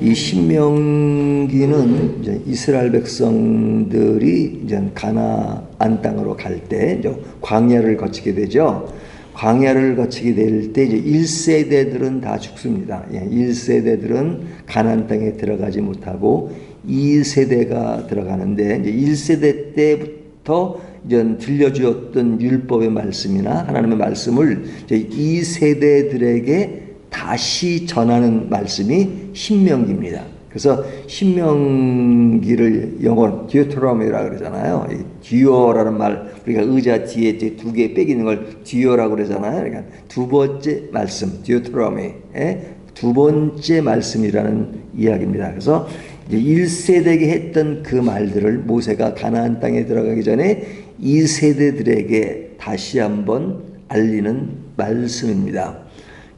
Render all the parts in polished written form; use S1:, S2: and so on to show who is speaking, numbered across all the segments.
S1: 이 신명기는 이제 이스라엘 백성들이 이제 가나안 땅으로 갈 때 광야를 거치게 되죠. 광야를 거치게 될 때 이제 1세대들은 다 죽습니다. 1세대들은 가나안 땅에 들어가지 못하고 2세대가 들어가는데, 이제 1세대 때부터 이제 들려주었던 율법의 말씀이나 하나님의 말씀을 이제 2세대들에게 다시 전하는 말씀이 신명기입니다. 그래서 신명기를 영어로 디오토로미라고 그러잖아요. 디오라는 말, 우리가 의자 뒤에 두 개 빼기는 걸 디오라고 그러잖아요. 그러니까 두 번째 말씀, 디오토로미의 두 번째 말씀이라는 이야기입니다. 그래서 이제 1세대에게 했던 그 말들을 모세가 가나안 땅에 들어가기 전에 2세대들에게 다시 한번 알리는 말씀입니다.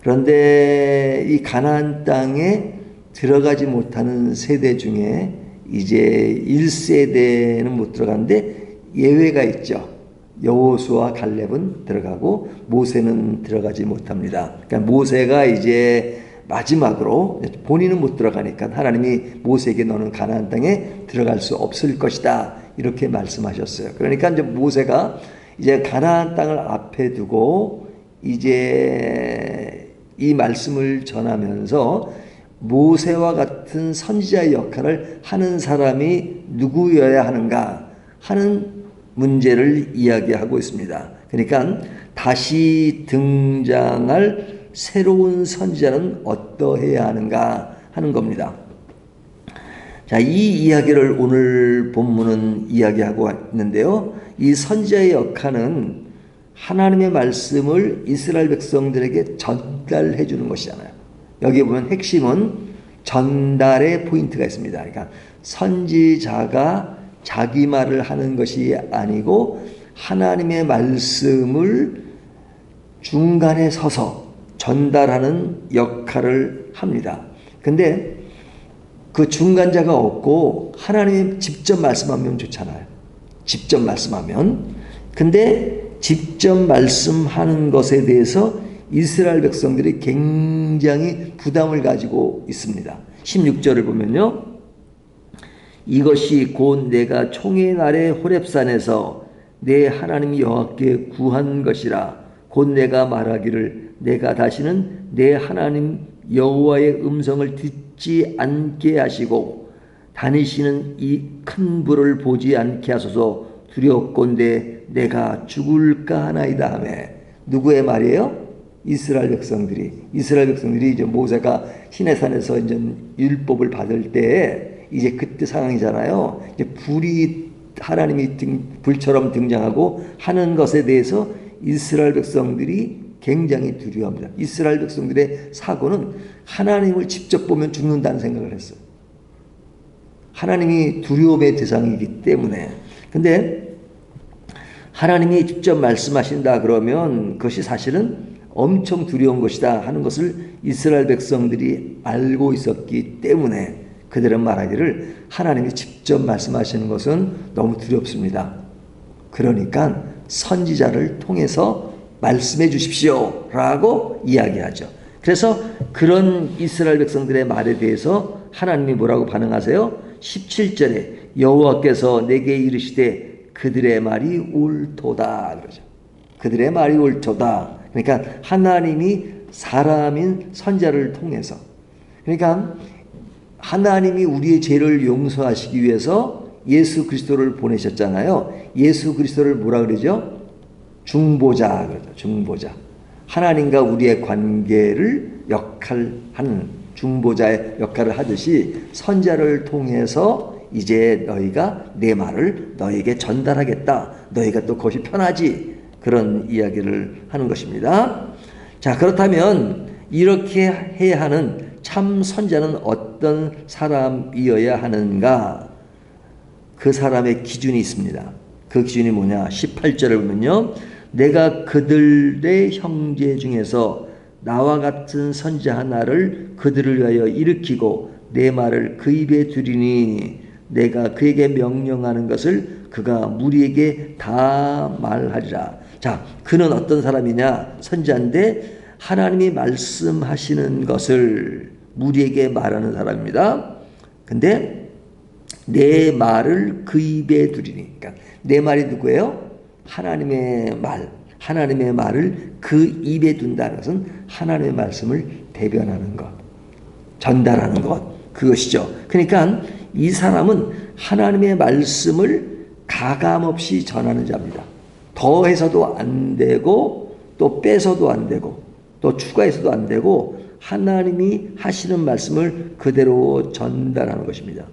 S1: 그런데 이 가나안 땅에 들어가지 못하는 세대 중에 이제 1세대는 못 들어가는데 예외가 있죠. 여호수아 갈렙은 들어가고 모세는 들어가지 못합니다. 그러니까 모세가 이제 마지막으로, 본인은 못 들어가니까 하나님이 모세에게 너는 가나안 땅에 들어갈 수 없을 것이다 이렇게 말씀하셨어요. 그러니까 이제 모세가 이제 가나안 땅을 앞에 두고 이제 이 말씀을 전하면서 모세와 같은 선지자의 역할을 하는 사람이 누구여야 하는가 하는 문제를 이야기하고 있습니다. 그러니까 다시 등장할 새로운 선지자는 어떠해야 하는가 하는 겁니다. 자, 이 이야기를 오늘 본문은 이야기하고 있는데요. 이 선지자의 역할은 하나님의 말씀을 이스라엘 백성들에게 전달해 주는 것이잖아요. 여기 보면 핵심은 전달의 포인트가 있습니다. 그러니까 선지자가 자기 말을 하는 것이 아니고 하나님의 말씀을 중간에 서서 전달하는 역할을 합니다. 근데 그 중간자가 없고 하나님이 직접 말씀하면 좋잖아요. 직접 말씀하면. 근데 직접 말씀하는 것에 대해서 이스라엘 백성들이 굉장히 부담을 가지고 있습니다. 16절을 보면요. 이것이 곧 내가 총회 날에 호렙산에서 내 하나님 여호와께 구한 것이라. 곧 내가 말하기를 내가 다시는 내 하나님 여호와의 음성을 듣지 않게 하시고 다니시는 이 큰 불을 보지 않게 하소서. 두렵건대 내가 죽을까 하나이다 하며. 누구의 말이에요? 이스라엘 백성들이 이제 모세가 시내산에서 이제 율법을 받을 때 이제 그때 상황이잖아요. 이제 불이 하나님이 불처럼 등장하고 하는 것에 대해서 이스라엘 백성들이 굉장히 두려워합니다. 이스라엘 백성들의 사고는 하나님을 직접 보면 죽는다는 생각을 했어요. 하나님이 두려움의 대상이기 때문에. 근데 하나님이 직접 말씀하신다 그러면 그것이 사실은 엄청 두려운 것이다 하는 것을 이스라엘 백성들이 알고 있었기 때문에 그들은 말하기를 하나님이 직접 말씀하시는 것은 너무 두렵습니다. 그러니까 선지자를 통해서 말씀해 주십시오 라고 이야기하죠. 그래서 그런 이스라엘 백성들의 말에 대해서 하나님이 뭐라고 반응하세요? 17절에 여호와께서 내게 이르시되 그들의 말이 옳도다 그러죠. 그들의 말이 옳도다. 그러니까 하나님이 사람인 선지자를 통해서, 그러니까 하나님이 우리의 죄를 용서하시기 위해서 예수 그리스도를 보내셨잖아요. 예수 그리스도를 뭐라 그러죠? 중보자 그러죠. 중보자. 하나님과 우리의 관계를 역할하는 중보자의 역할을 하듯이 선지자를 통해서 이제 너희가 내 말을 너에게 전달하겠다. 너희가 또 그것이 편하지. 그런 이야기를 하는 것입니다. 자, 그렇다면 이렇게 해야 하는 참 선지자는 어떤 사람이어야 하는가? 그 사람의 기준이 있습니다. 그 기준이 뭐냐? 18절을 보면요. 내가 그들의 형제 중에서 나와 같은 선지자 하나를 그들을 위하여 일으키고 내 말을 그 입에 두리니 내가 그에게 명령하는 것을 그가 무리에게 다 말하리라. 자, 그는 어떤 사람이냐? 선지자인데 하나님이 말씀하시는 것을 무리에게 말하는 사람입니다. 근데 내 말을 그 입에 두리니. 그러니까 내 말이 누구예요? 하나님의 말. 하나님의 말을 그 입에 둔다는 것은 하나님의 말씀을 대변하는 것, 전달하는 것, 그것이죠. 그러니까 이 사람은 하나님의 말씀을 가감없이 전하는 자입니다. 더해서도 안 되고 또 빼서도 안 되고 또 추가해서도 안 되고 하나님이 하시는 말씀을 그대로 전달하는 것입니다.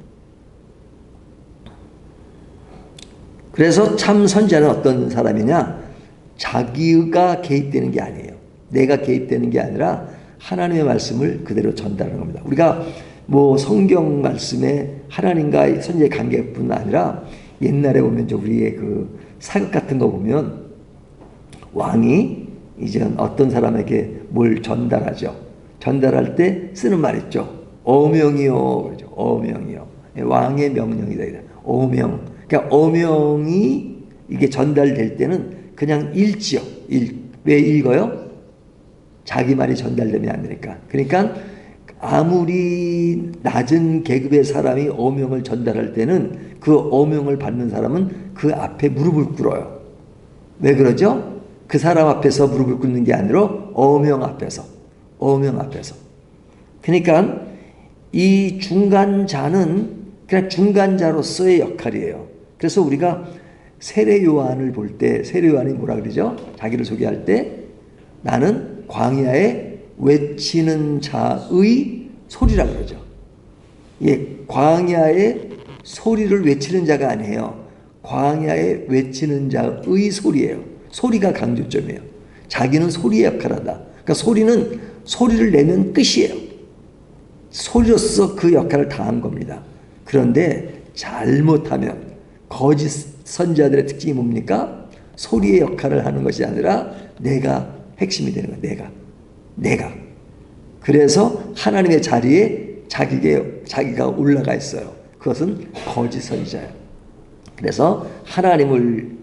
S1: 그래서 참 선지자는 어떤 사람이냐? 자기가 개입되는 게 아니에요. 내가 개입되는 게 아니라 하나님의 말씀을 그대로 전달하는 겁니다. 우리가 뭐 성경 말씀에 하나님과 선지자의 관계뿐 아니라 옛날에 보면 우리의 그 사극 같은 거 보면 왕이 이제 어떤 사람에게 뭘 전달하죠. 전달할 때 쓰는 말 있죠. 어명이요. 그러죠. 어명이요. 왕의 명령이다. 어명. 그러니까 어명이 이게 전달될 때는 그냥 읽지요. 왜 읽어요? 자기 말이 전달되면 안 되니까. 그러니까 아무리 낮은 계급의 사람이 어명을 전달할 때는 그 어명을 받는 사람은 그 앞에 무릎을 꿇어요. 왜 그러죠? 그 사람 앞에서 무릎을 꿇는 게 아니라 어명 앞에서. 어명 앞에서. 그러니까 이 중간자는 그냥 중간자로서의 역할이에요. 그래서 우리가 세례 요한을 볼 때 세례 요한이 뭐라 그러죠? 자기를 소개할 때 나는 광야에 외치는 자의 소리라 그러죠. 예, 광야에 소리를 외치는 자가 아니에요. 광야에 외치는 자의 소리예요. 소리가 강조점이에요. 자기는 소리의 역할을 한다. 그러니까 소리는 소리를 내면 끝이에요. 소리로서 그 역할을 다한 겁니다. 그런데 잘못하면 거짓 선지자들의 특징이 뭡니까? 소리의 역할을 하는 것이 아니라 내가 핵심이 되는 거예요. 내가. 그래서 하나님의 자리에 자기가 올라가 있어요. 그것은 거짓 선지자예요. 그래서 하나님을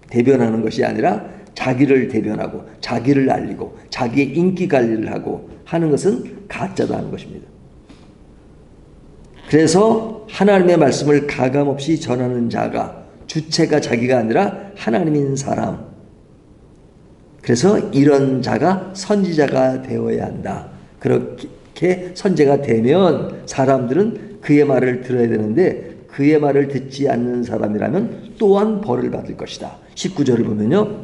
S1: 대변하는 것이 아니라 자기를 대변하고 자기를 알리고 자기의 인기 관리를 하고 하는 것은 가짜다 하는 것입니다. 그래서 하나님의 말씀을 가감없이 전하는 자가 주체가 자기가 아니라 하나님인 사람. 그래서 이런 자가 선지자가 되어야 한다. 그렇게 선지자가 되면 사람들은 그의 말을 들어야 되는데 그의 말을 듣지 않는 사람이라면 또한 벌을 받을 것이다. 19절을 보면요.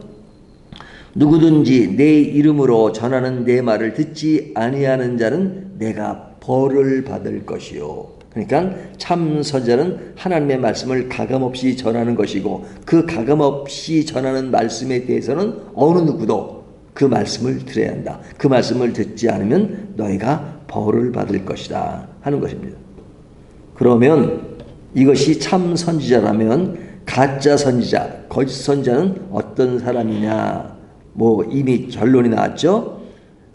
S1: 누구든지 내 이름으로 전하는 내 말을 듣지 아니하는 자는 내가 벌을 받을 것이요. 그러니까 참 선지자는 하나님의 말씀을 가감없이 전하는 것이고 그 가감없이 전하는 말씀에 대해서는 어느 누구도 그 말씀을 들어야 한다. 그 말씀을 듣지 않으면 너희가 벌을 받을 것이다 하는 것입니다. 그러면 이것이 참 선지자라면 가짜 선지자, 거짓 선지자는 어떤 사람이냐? 뭐 이미 결론이 나왔죠.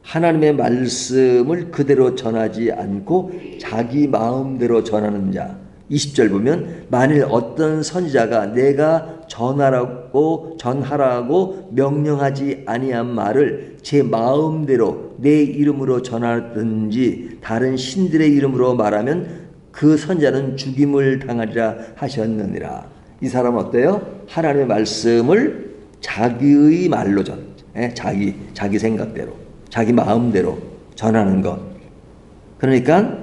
S1: 하나님의 말씀을 그대로 전하지 않고 자기 마음대로 전하는 자. 20절 보면 만일 어떤 선지자가 내가 전하라고 명령하지 아니한 말을 제 마음대로 내 이름으로 전하든지 다른 신들의 이름으로 말하면 그 선지자는 죽임을 당하리라 하셨느니라. 이 사람은 어때요? 하나님의 말씀을 자기의 말로 자기 생각대로 자기 마음대로 전하는 것. 그러니까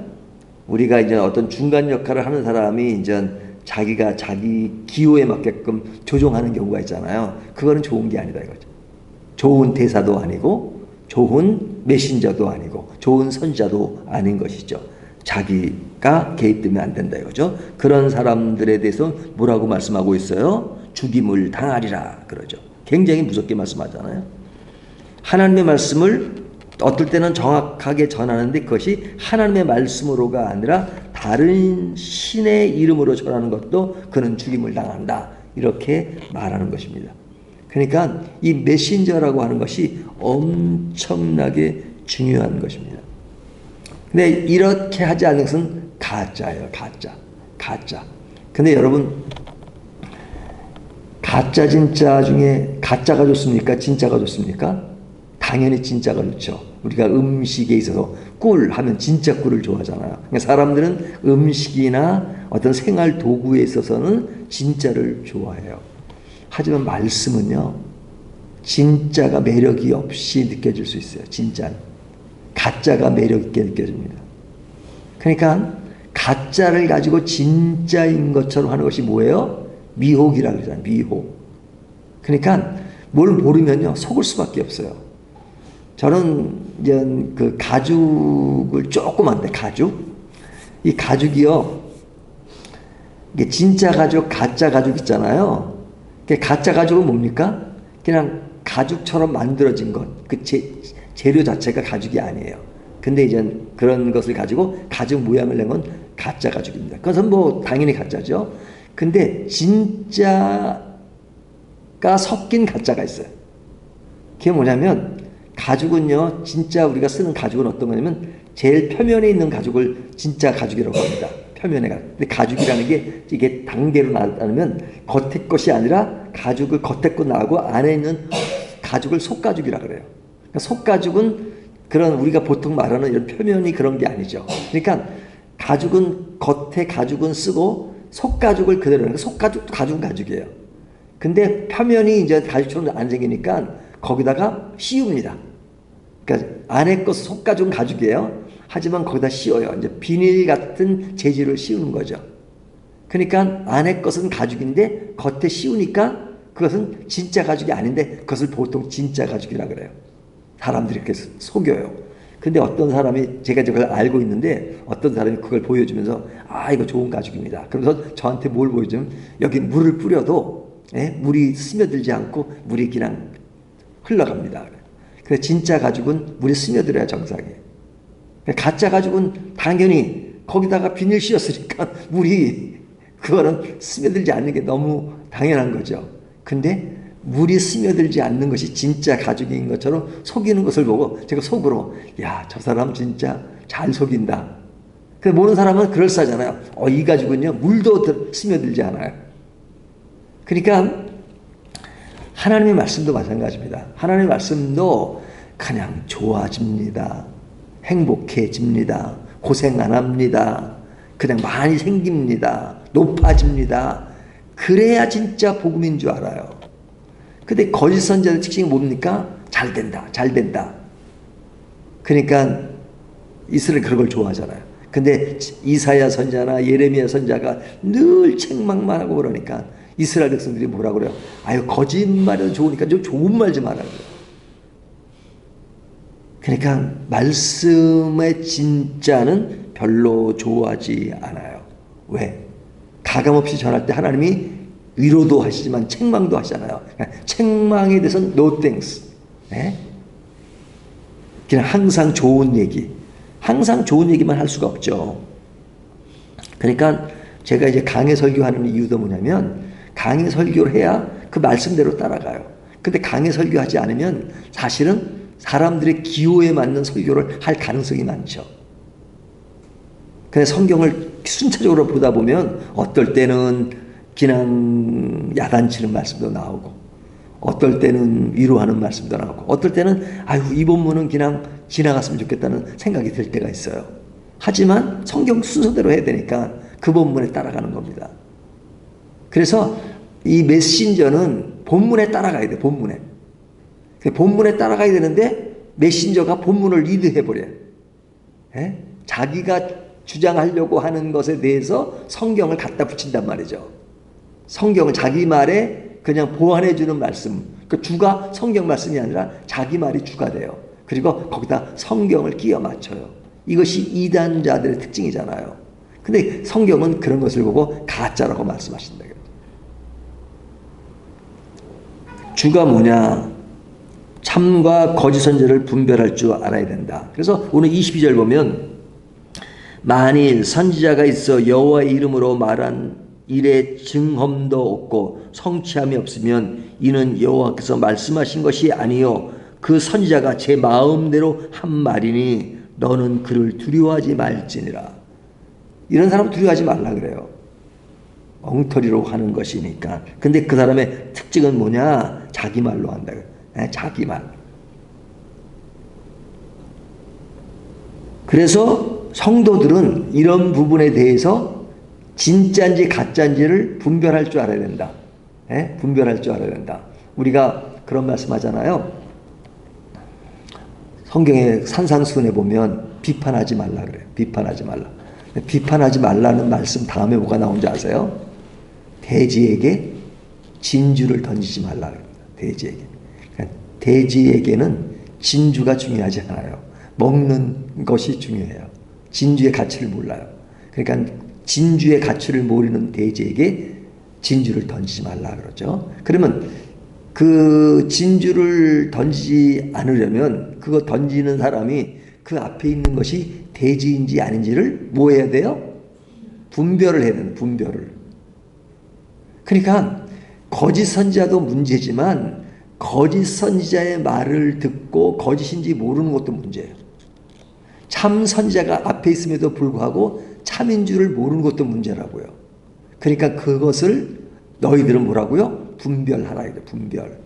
S1: 우리가 이제 어떤 중간 역할을 하는 사람이 이제 자기가 자기 기호에 맞게끔 조종하는 경우가 있잖아요. 그거는 좋은 게 아니다 이거죠. 좋은 대사도 아니고 좋은 메신저도 아니고 좋은 선지자도 아닌 것이죠. 자기가 개입되면 안 된다 이거죠. 그런 사람들에 대해서 뭐라고 말씀하고 있어요? 죽임을 당하리라 그러죠. 굉장히 무섭게 말씀하잖아요. 하나님의 말씀을 어떨 때는 정확하게 전하는데 그것이 하나님의 말씀으로가 아니라 다른 신의 이름으로 전하는 것도 그는 죽임을 당한다. 이렇게 말하는 것입니다. 그러니까 이 메신저라고 하는 것이 엄청나게 중요한 것입니다. 근데 이렇게 하지 않는 것은 가짜예요. 가짜. 근데 여러분 가짜 진짜 중에 가짜가 좋습니까? 진짜가 좋습니까? 당연히 진짜가 좋죠. 우리가 음식에 있어서 꿀 하면 진짜 꿀을 좋아하잖아요. 그러니까 사람들은 음식이나 어떤 생활 도구에 있어서는 진짜를 좋아해요. 하지만 말씀은요, 진짜가 매력이 없이 느껴질 수 있어요. 진짜는. 가짜가 매력 있게 느껴집니다. 그러니까 가짜를 가지고 진짜인 것처럼 하는 것이 뭐예요? 미혹이라고 그러잖아요. 미혹. 그러니까 뭘 모르면요, 속을 수밖에 없어요. 저는 이제 그 가죽을 조그만데, 가죽? 이 가죽이요, 이게 진짜 가죽, 가짜 가죽 있잖아요. 가짜 가죽은 뭡니까? 그냥 가죽처럼 만들어진 것, 그 재료 자체가 가죽이 아니에요. 근데 이제 그런 것을 가지고 가죽 모양을 낸 건 가짜 가죽입니다. 그것은 뭐 당연히 가짜죠. 근데 진짜가 섞인 가짜가 있어요. 그게 뭐냐면, 가죽은요, 진짜 우리가 쓰는 가죽은 어떤 거냐면 제일 표면에 있는 가죽을 진짜 가죽이라고 합니다. 표면에 가죽. 근데 가죽이라는 게 이게 단계로 나타나면 겉에 것이 아니라 가죽을 겉에 것 나오고 안에 있는 가죽을 속가죽이라고 그래요. 그러니까 속가죽은 그런 우리가 보통 말하는 이런 표면이 그런 게 아니죠. 그러니까 가죽은 겉에 가죽은 쓰고 속가죽을 그대로, 그러니까 속가죽도 가죽은 가죽이에요. 근데 표면이 이제 가죽처럼 안 생기니까 거기다가 씌웁니다. 그러니까 안에 것 속가죽은 가죽이에요. 하지만 거기다 씌워요. 이제 비닐 같은 재질을 씌우는 거죠. 그러니까 안에 것은 가죽인데 겉에 씌우니까 그것은 진짜 가죽이 아닌데 그것을 보통 진짜 가죽이라 그래요. 사람들이 이렇게 속여요. 근데 어떤 사람이, 제가 그걸 알고 있는데 어떤 사람이 그걸 보여주면서 아, 이거 좋은 가죽입니다. 그러면서 저한테 뭘 보여주면 여기 물을 뿌려도 물이 스며들지 않고 물이 그냥 흘러갑니다. 그래서 진짜 가죽은 물이 스며들어야 정상이에요. 가짜 가죽은 당연히 거기다가 비닐 씌웠으니까 물이, 그거는 스며들지 않는 게 너무 당연한 거죠. 근데 물이 스며들지 않는 것이 진짜 가죽인 것처럼 속이는 것을 보고 제가 속으로, 야, 저 사람 진짜 잘 속인다. 근데 모르는 사람은 그럴싸하잖아요. 이 가죽은요, 물도 스며들지 않아요. 그러니까 하나님의 말씀도 마찬가지입니다. 하나님의 말씀도 그냥 좋아집니다. 행복해집니다. 고생 안 합니다. 그냥 많이 생깁니다. 높아집니다. 그래야 진짜 복음인 줄 알아요. 근데 거짓 선지자의 특징이 뭡니까? 잘 된다, 잘 된다. 그러니까 이스라엘 그런 걸 좋아하잖아요. 근데 이사야 선지자나 예레미야 선지자가 늘 책망만 하고 그러니까 이스라엘 백성들이 뭐라 그래요? 아유, 거짓말은 좋으니까 좀 좋은 말 좀 하라고. 그러니까 말씀의 진짜는 별로 좋아하지 않아요. 왜? 가감없이 전할 때 하나님이 위로도 하시지만 책망도 하시잖아요. 책망에 대해서는 no thanks. 그냥 항상 좋은 얘기. 항상 좋은 얘기만 할 수가 없죠. 그러니까 제가 이제 강해 설교하는 이유도 뭐냐면, 강해 설교를 해야 그 말씀대로 따라가요. 근데 강해 설교하지 않으면 사실은 사람들의 기호에 맞는 설교를 할 가능성이 많죠. 근데 성경을 순차적으로 보다 보면 어떨 때는 그냥 야단치는 말씀도 나오고, 어떨 때는 위로하는 말씀도 나오고, 어떨 때는 아유, 이 본문은 그냥 지나갔으면 좋겠다는 생각이 들 때가 있어요. 하지만 성경 순서대로 해야 되니까 그 본문에 따라가는 겁니다. 그래서 이 메신저는 본문에 따라가야 돼. 본문에. 본문에 따라가야 되는데 메신저가 본문을 리드해버려요. 자기가 주장하려고 하는 것에 대해서 성경을 갖다 붙인단 말이죠. 성경을 자기 말에 그냥 보완해주는 말씀. 그 주가 성경 말씀이 아니라 자기 말이 주가 돼요. 그리고 거기다 성경을 끼워 맞춰요. 이것이 이단자들의 특징이잖아요. 근데 성경은 그런 것을 보고 가짜라고 말씀하신다. 주가 뭐냐? 참과 거짓 선지자를 분별할 줄 알아야 된다. 그래서 오늘 22절 보면, 만일 선지자가 있어 여호와의 이름으로 말한 일에 증험도 없고 성취함이 없으면 이는 여호와께서 말씀하신 것이 아니요 그 선지자가 제 마음대로 한 말이니 너는 그를 두려워하지 말지니라. 이런 사람 두려워하지 말라 그래요. 엉터리로 하는 것이니까. 근데 그 사람의 특징은 뭐냐? 자기 말로 한다. 자기 말. 그래서 성도들은 이런 부분에 대해서 진짜인지 가짜인지를 분별할 줄 알아야 된다. 예? 분별할 줄 알아야 된다. 우리가 그런 말씀 하잖아요. 성경의 산상수훈에 보면 비판하지 말라 그래요. 비판하지 말라. 비판하지 말라는 말씀 다음에 뭐가 나온지 아세요? 돼지에게 진주를 던지지 말라 그럽니다. 돼지에게. 그러니까 돼지에게는 진주가 중요하지 않아요. 먹는 것이 중요해요. 진주의 가치를 몰라요. 그러니까 진주의 가치를 모르는 돼지에게 진주를 던지지 말라 그러죠. 그러면 그 진주를 던지지 않으려면 그거 던지는 사람이 그 앞에 있는 것이 돼지인지 아닌지를 뭐 해야 돼요? 분별을 해야 돼요. 분별을. 그러니까 거짓 선지자도 문제지만 거짓 선지자의 말을 듣고 거짓인지 모르는 것도 문제예요. 참 선지자가 앞에 있음에도 불구하고 참인 줄을 모르는 것도 문제라고요. 그러니까 그것을 너희들은 뭐라고요? 분별하라. 분별.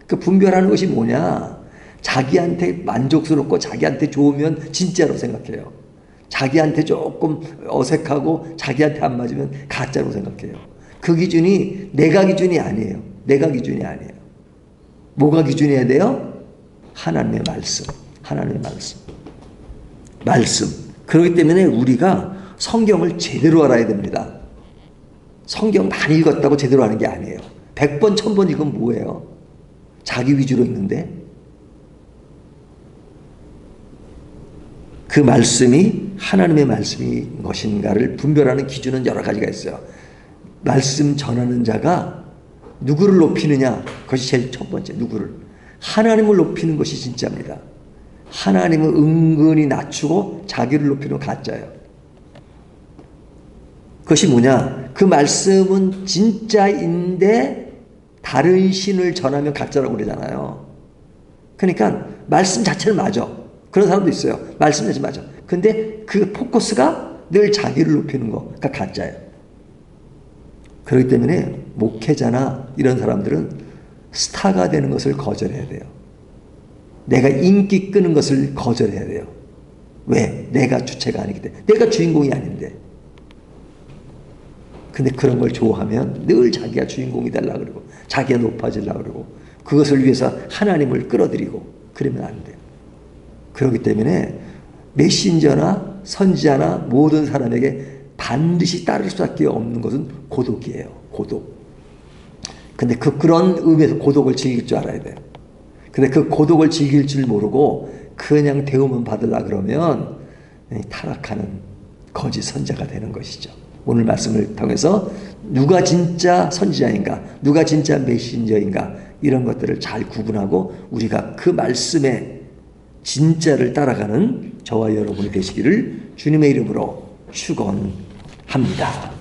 S1: 그 분별하는 것이 뭐냐? 자기한테 만족스럽고 자기한테 좋으면 진짜로 생각해요. 자기한테 조금 어색하고 자기한테 안 맞으면 가짜로 생각해요. 그 기준이 내가 기준이 아니에요. 내가 기준이 아니에요. 뭐가 기준이어야 돼요? 하나님의 말씀. 하나님의 말씀. 말씀. 그렇기 때문에 우리가 성경을 제대로 알아야 됩니다. 성경 많이 읽었다고 제대로 하는 게 아니에요. 100번, 1000번 읽으면 뭐예요? 자기 위주로 읽는데 그 말씀이 하나님의 말씀인 것인가를 분별하는 기준은 여러 가지가 있어요. 말씀 전하는 자가 누구를 높이느냐, 그것이 제일 첫 번째. 누구를? 하나님을 높이는 것이 진짜입니다. 하나님은 은근히 낮추고 자기를 높이는 가짜예요. 그것이 뭐냐? 그 말씀은 진짜인데 다른 신을 전하면 가짜라고 그러잖아요. 그러니까 말씀 자체는 맞아. 그런 사람도 있어요. 말씀 자체 맞아. 근데 그 포커스가 늘 자기를 높이는 거, 그러니까 가짜예요. 그렇기 때문에 목회자나 이런 사람들은 스타가 되는 것을 거절해야 돼요. 내가 인기 끄는 것을 거절해야 돼요. 왜? 내가 주체가 아니기 때문에. 내가 주인공이 아닌데. 근데 그런 걸 좋아하면 늘 자기가 주인공이 되려고 그러고 자기가 높아지려고 그러고 그것을 위해서 하나님을 끌어들이고 그러면 안 돼요. 그렇기 때문에 메신저나 선지자나 모든 사람에게 반드시 따를 수밖에 없는 것은 고독이에요. 고독. 근데 그런 의미에서 고독을 즐길 줄 알아야 돼요. 근데 그 고독을 즐길 줄 모르고 그냥 대우만 받으려 그러면 타락하는 거짓 선지자가 되는 것이죠. 오늘 말씀을 통해서 누가 진짜 선지자인가, 누가 진짜 메신저인가 이런 것들을 잘 구분하고 우리가 그 말씀의 진짜를 따라가는 저와 여러분이 되시기를 주님의 이름으로 축원합니다.